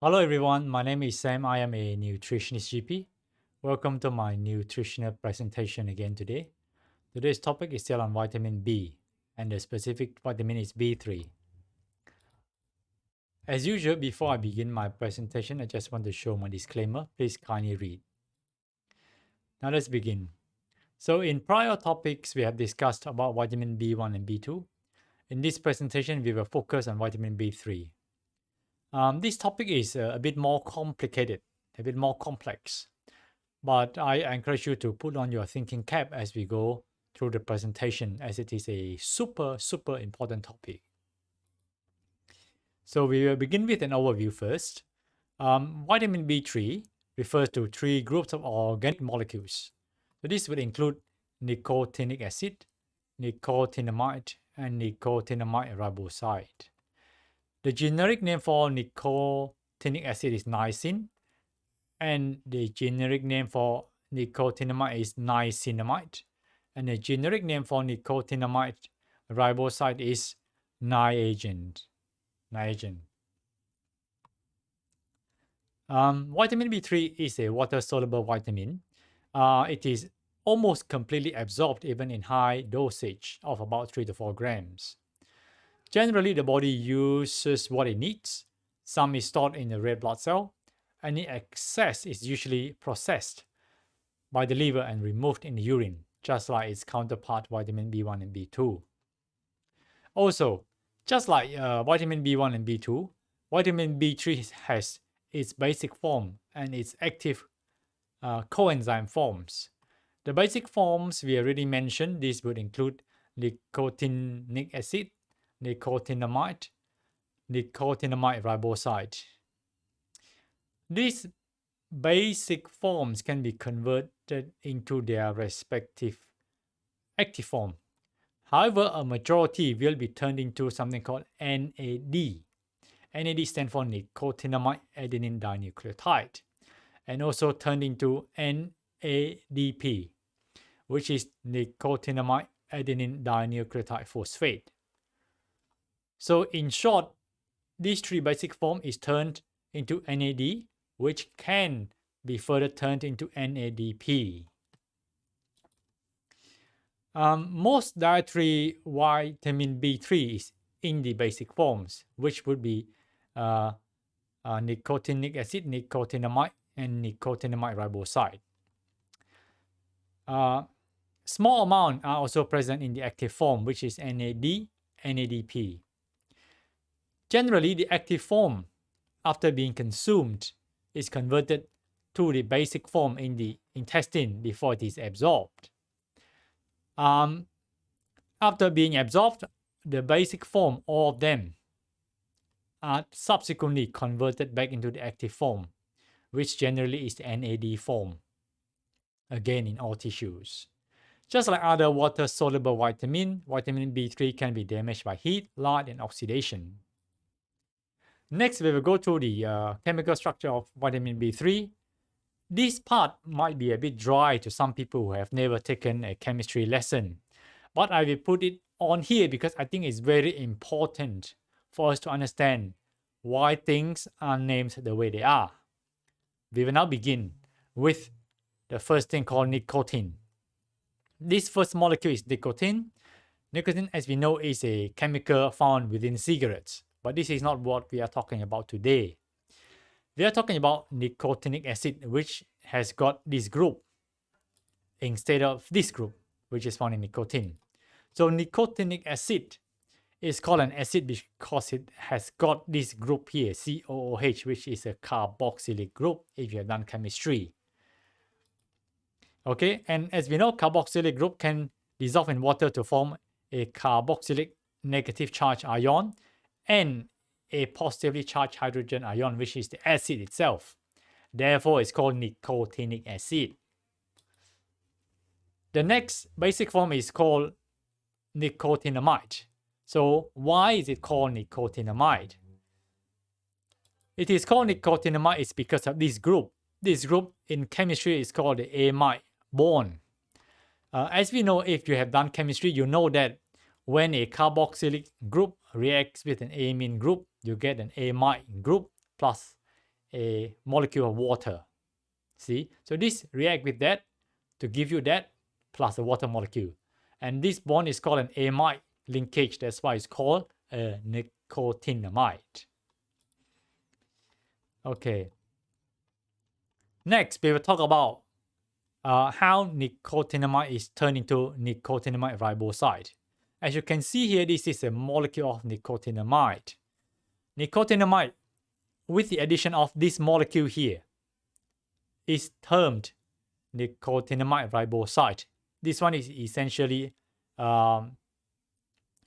Hello everyone, my name is Sam. I am a nutritionist GP. Welcome to my nutritional presentation again today. Today's topic is still on vitamin B, and the specific vitamin is B3. As usual, before I begin my presentation, I just want to show my disclaimer. Please kindly read. Now let's begin. So in prior topics, we have discussed about vitamin B1 and B2. In this presentation, we will focus on vitamin B3. This topic is a bit more complicated, a bit more complex. But I encourage you to put on your thinking cap as we go through the presentation, as it is a super important topic. So we will begin with an overview first. Vitamin B3 refers to three groups of organic molecules. So this would include nicotinic acid, nicotinamide, and nicotinamide riboside. The generic name for nicotinic acid is niacin, and the generic name for nicotinamide is niacinamide, and the generic name for nicotinamide riboside is niagen. Vitamin B3 is a water-soluble vitamin. It is almost completely absorbed even in high dosage of about 3 to 4 grams. Generally, the body uses what it needs. Some is stored in the red blood cell. Any excess is usually processed by the liver and removed in the urine, just like its counterpart vitamin B1 and B2. Also, just like vitamin B1 and B2, vitamin B3 has its basic form and its active coenzyme forms. The basic forms we already mentioned. These would include nicotinic acid, nicotinamide, nicotinamide riboside. These basic forms can be converted into their respective active form. However, a majority will be turned into something called NAD. NAD stands for nicotinamide adenine dinucleotide, and also turned into NADP, which is nicotinamide adenine dinucleotide phosphate. So in short, these three basic forms is turned into NAD, which can be further turned into NADP. Most dietary vitamin B3 is in the basic forms, which would be nicotinic acid, nicotinamide, and nicotinamide riboside. Small amount are also present in the active form, which is NAD, NADP. Generally, the active form, after being consumed, is converted to the basic form in the intestine before it is absorbed. After being absorbed, the basic form, all of them, are subsequently converted back into the active form, which generally is the NAD form, again in all tissues. Just like other water-soluble vitamin B3 can be damaged by heat, light, and oxidation. Next, we will go through the chemical structure of vitamin B3. This part might be a bit dry to some people who have never taken a chemistry lesson, but I will put it on here because I think it's very important for us to understand why things are named the way they are. We will now begin with the first thing called nicotine. This first molecule is nicotine. Nicotine, as we know, is a chemical found within cigarettes. But this is not what we are talking about today. We are talking about nicotinic acid, which has got this group instead of this group, which is found in nicotine. So nicotinic acid is called an acid because it has got this group here, COOH, which is a carboxylic group if you have done chemistry. Okay, and as we know, carboxylic group can dissolve in water to form a carboxylic negative charge ion and a positively charged hydrogen ion, which is the acid itself. Therefore, it's called nicotinic acid. The next basic form is called nicotinamide. So why is it called nicotinamide? It is called nicotinamide is because of this group. This group in chemistry is called the amide bond. As we know, if you have done chemistry, you know that when a carboxylic group reacts with an amine group, you get an amide group plus a molecule of water. See? So this react with that to give you that plus a water molecule. And this bond is called an amide linkage. That's why it's called a nicotinamide. Okay. Next, we will talk about how nicotinamide is turned into nicotinamide riboside. As you can see here, this is a molecule of nicotinamide. Nicotinamide, with the addition of this molecule here, is termed nicotinamide riboside. This one is essentially a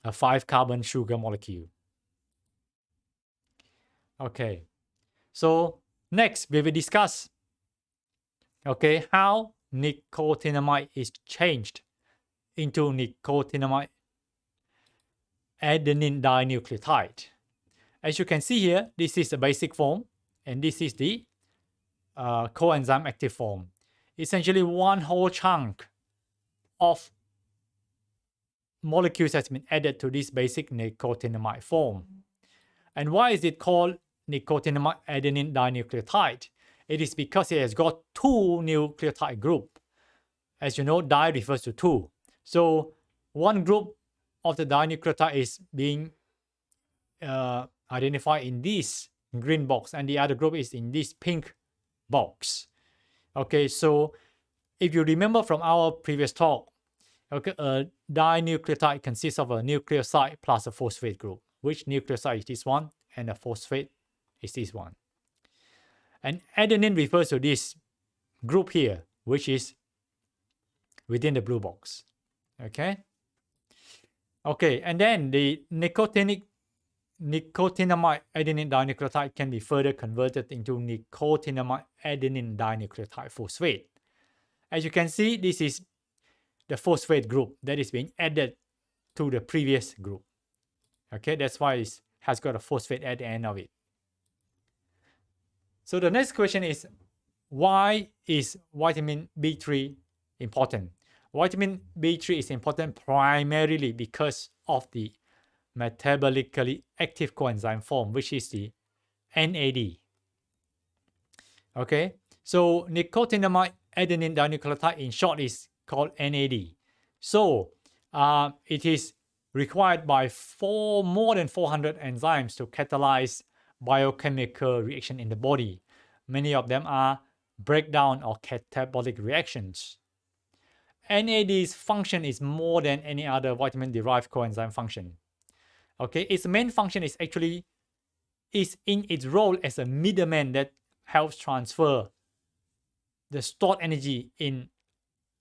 5-carbon sugar molecule. Okay, so next we will discuss how nicotinamide is changed into nicotinamide adenine dinucleotide. As you can see here, this is the basic form and this is the coenzyme active form. Essentially, one whole chunk of molecules has been added to this basic nicotinamide form. And why is it called nicotinamide adenine dinucleotide? It is because it has got 2 nucleotide group. As you know, di refers to 2. So one group of the dinucleotide is being identified in this green box and the other group is in this pink box. Okay, so if you remember from our previous talk, okay, a dinucleotide consists of a nucleoside plus a phosphate group. Which nucleoside is this one? And a phosphate is this one. And adenine refers to this group here, which is within the blue box. Okay. Okay, and then the nicotinamide adenine dinucleotide can be further converted into nicotinamide adenine dinucleotide phosphate. As you can see, this is the phosphate group that is being added to the previous group. Okay, that's why it has got a phosphate at the end of it. So the next question is, why is vitamin B3 important? Vitamin B3 is important primarily because of the metabolically active coenzyme form, which is the NAD. Okay, so nicotinamide adenine dinucleotide in short is called NAD. So it is required by more than 400 enzymes to catalyze biochemical reaction in the body. Many of them are breakdown or catabolic reactions. NAD's function is more than any other vitamin-derived coenzyme function. Okay, its main function is actually in its role as a middleman that helps transfer the stored energy in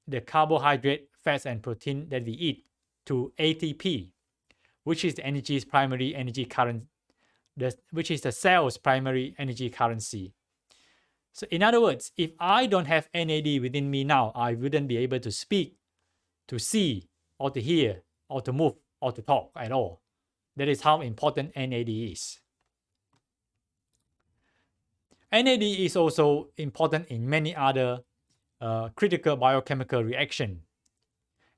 the carbohydrate, fats, and protein that we eat to ATP, which is the energy's primary energy current, which is the cell's primary energy currency. So in other words, if I don't have NAD within me now, I wouldn't be able to speak, to see, or to hear, or to move, or to talk at all. That is how important NAD is. NAD is also important in many other critical biochemical reactions.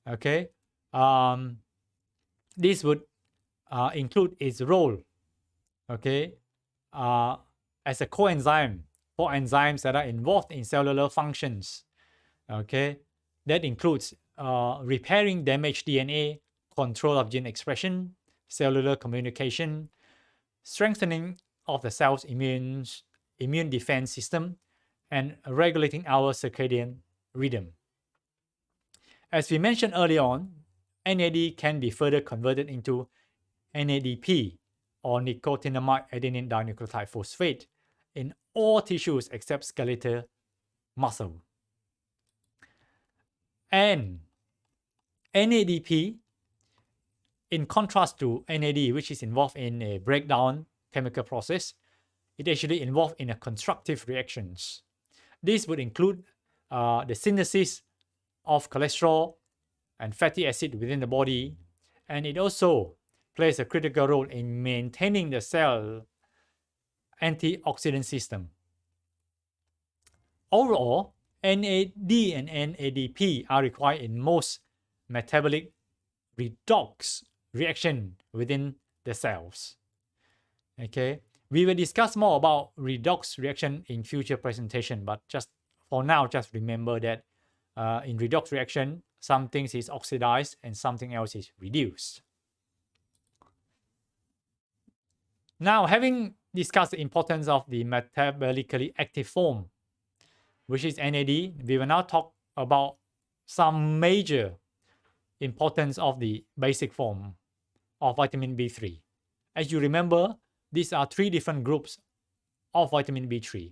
Okay, this would include its role, okay, as a coenzyme for enzymes that are involved in cellular functions. Okay, that includes repairing damaged DNA, control of gene expression, cellular communication, strengthening of the cell's immune defense system, and regulating our circadian rhythm. As we mentioned earlier on, NAD can be further converted into NADP, or nicotinamide adenine dinucleotide phosphate, in all tissues except skeletal muscle. And NADP, in contrast to NAD, which is involved in a breakdown chemical process, it actually involved in a constructive reactions. This would include the synthesis of cholesterol and fatty acid within the body, and it also plays a critical role in maintaining the cell antioxidant system. Overall, NAD and NADP are required in most metabolic redox reaction within the cells. Okay, We will discuss more about redox reaction in future presentation, but just for now, just remember that in redox reaction, some things is oxidized and something else is reduced. Now, having discussed the importance of the metabolically active form, which is NAD, we will now talk about some major importance of the basic form of vitamin B3. As you remember, these are three different groups of vitamin B3.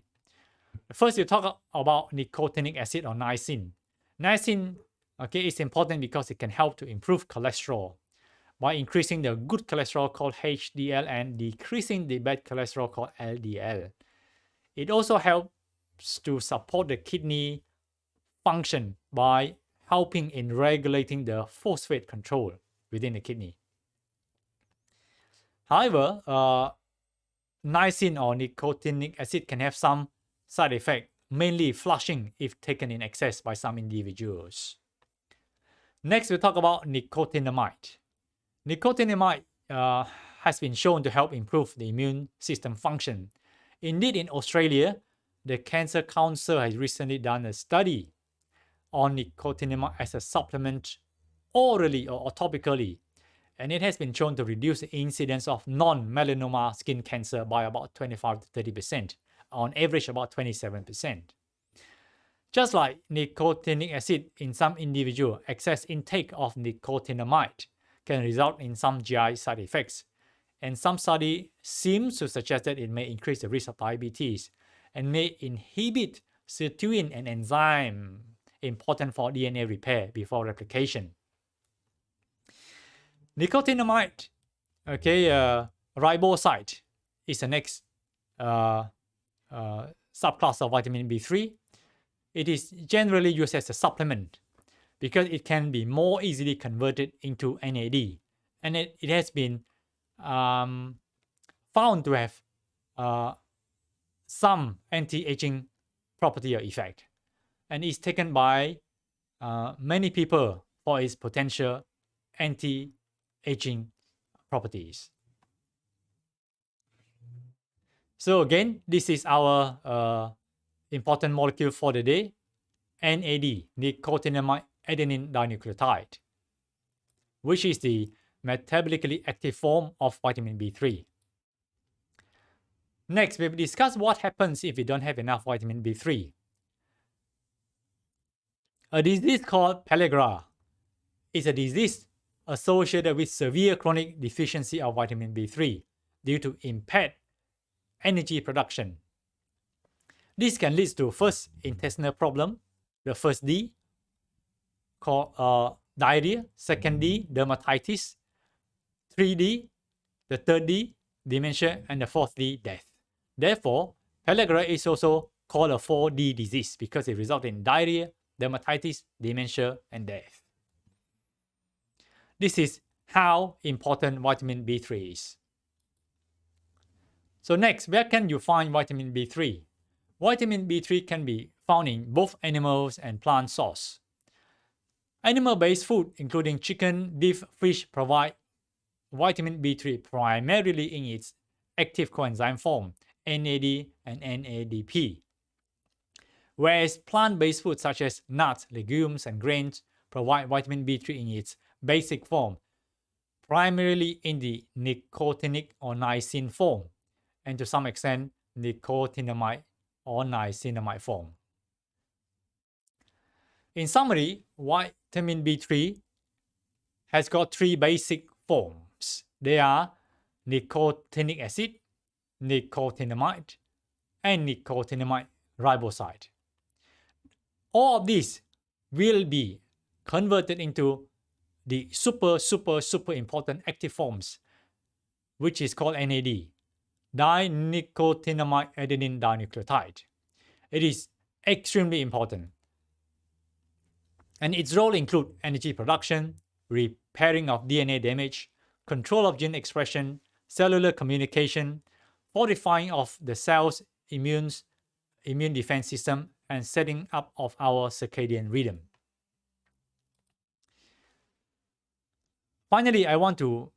First, you talk about nicotinic acid or niacin. Niacin, okay, is important because it can help to improve cholesterol by increasing the good cholesterol called HDL and decreasing the bad cholesterol called LDL. It also helps to support the kidney function by helping in regulating the phosphate control within the kidney. However, niacin or nicotinic acid can have some side effect, mainly flushing if taken in excess by some individuals. Next, we'll talk about nicotinamide. Nicotinamide has been shown to help improve the immune system function. Indeed, in Australia, the Cancer Council has recently done a study on nicotinamide as a supplement orally or topically, and it has been shown to reduce the incidence of non-melanoma skin cancer by about 25 to 30%, on average about 27%. Just like nicotinic acid in some individual, excess intake of nicotinamide can result in some GI side effects, and some study seems to suggest that it may increase the risk of diabetes and may inhibit sirtuin, an enzyme important for DNA repair before replication. Nicotinamide, okay, riboside is the next subclass of vitamin B3. It is generally used as a supplement because it can be more easily converted into NAD, and it has been found to have some anti-aging property or effect, and is taken by many people for its potential anti-aging properties. So again, this is our important molecule for the day, NAD, nicotinamide adenine dinucleotide, which is the metabolically active form of vitamin B3. Next, we will discuss what happens if we don't have enough vitamin B3. A disease called pellagra is a disease associated with severe chronic deficiency of vitamin B3 due to impaired energy production. This can lead to first intestinal problem, the first D, called diarrhea, second D, dermatitis, 3D, the third D, dementia, and the fourth D, death. Therefore, pellagra is also called a 4D disease because it results in diarrhea, dermatitis, dementia, and death. This is how important vitamin B3 is. So next, where can you find vitamin B3? Vitamin B3 can be found in both animals and plant source. Animal-based food, including chicken, beef, fish, provide vitamin B3 primarily in its active coenzyme form, NAD and NADP. Whereas plant-based foods such as nuts, legumes, and grains provide vitamin B3 in its basic form, primarily in the nicotinic or niacin form, and to some extent, nicotinamide or niacinamide form. In summary, vitamin B3 has got three basic forms. They are nicotinic acid, nicotinamide, and nicotinamide riboside. All of these will be converted into the super important active forms, which is called NAD, dinicotinamide adenine dinucleotide. It is extremely important, and its role include energy production, repairing of DNA damage, control of gene expression, cellular communication, fortifying of the cell's immune defense system, and setting up of our circadian rhythm. Finally, I want to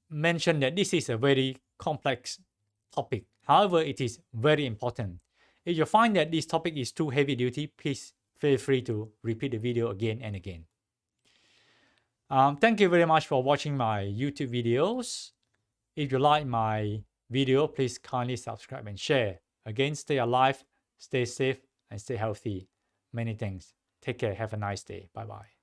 mention that this is a very complex topic However, it is very important. If you find that this topic is too heavy duty, please feel free to repeat the video again and again. Thank you very much for watching my YouTube videos. If you like my video, please kindly subscribe and share. Again, stay alive, stay safe, and stay healthy. Many thanks. Take care. Have a nice day. Bye-bye.